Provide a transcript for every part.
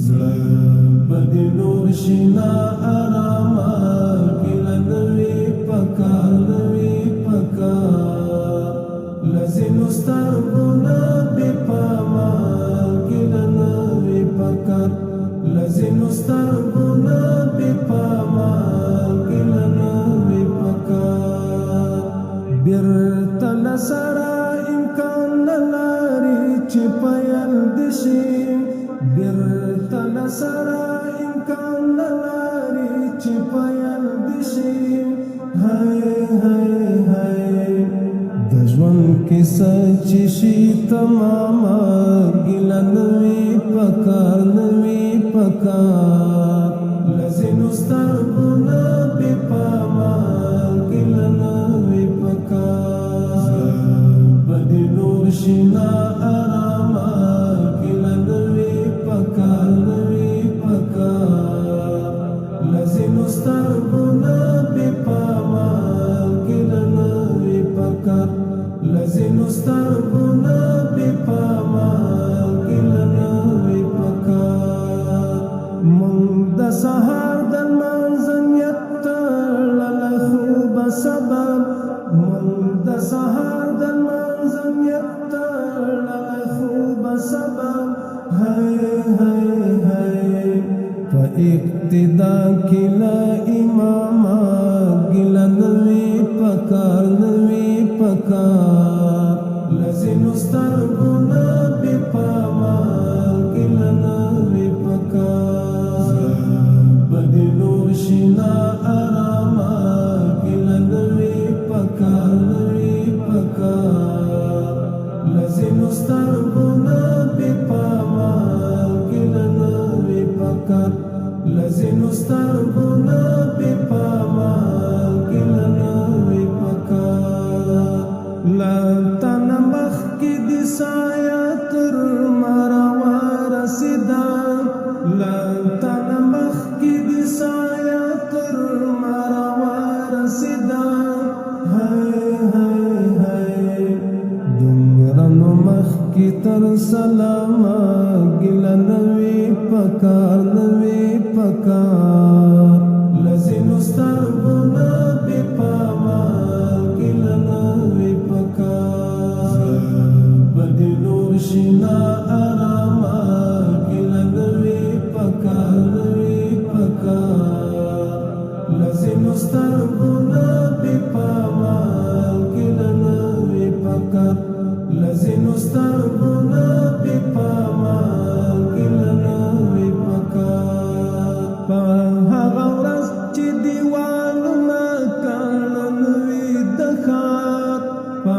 زړه به دې نور شي نا آرامه کله نوي پکار نوي پکار له ځینو سترګو نه بې پامه کله نوي پکار له ځینو سترګو نه بې پامه کله نوي پکار بیرته له سره امکان نه لري چې پیل دې شي بیرته له سره امکان نه لري چې پیل دې شي هی د ژوند کیسه چې شي تمامه ګیله نوي پکار نوي پکار له ځینو سترګو نه بې پامه ګیله نوي پکار زړه به دې نور شي نا آرامه ګیله نوي پکار نوي پکار له ځینو سترګو نه بې پامه ګیله نوي پکار له ځینو سترګو نه بې پامه ګیله نوي پکار موږ د سهار د لمانځه نیت تړلی خوبه سبب موږ د سهار د لمانځه نیت تړلی خوبه سبب په اقتدا کې له امامه ګیله نوي پکار نوي پکار له ځینو سترګو نه بې پامه ګیله نوي پکار زړه به دې نور شي نا آرامه ګیله نوي پکار نوي پکار له ځینو سترګو نه بې پامه ګیله نوي پکار له ځینو سترګو نه بې پامه ګیله نوي پکار له تنه مخکې دې سایه تر ما راورسېده له تنه مخکې دې سایه تر ما راورسېده دومره نو مخکې تر سلامه ګیله نوي پکار نوي پکار له ځینو سترګو نه بې پامه ګیله نوي پکار زړه به دې نور شي نا آرامه ګیله نوي پکار نوي پکار له ځینو سترګو نه بې پامه ګیله نوي پکار له ځینو سترګو نه بې پامه ګیله نوي پکار په هغه ورځ چې دیوالونه کړن وي د ښار په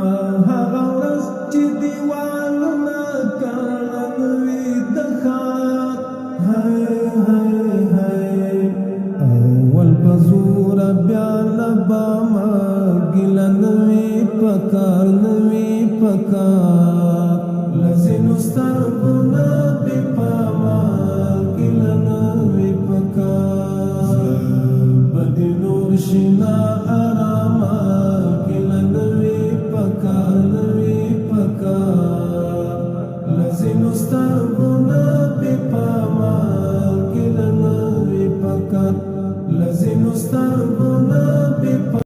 هغه ورځ چې دیوالونه کړن وي د ښار اول په زوره بیا له بامه ګیله نوي پکار نوي پکار له ځینو سترګو نه بې پامه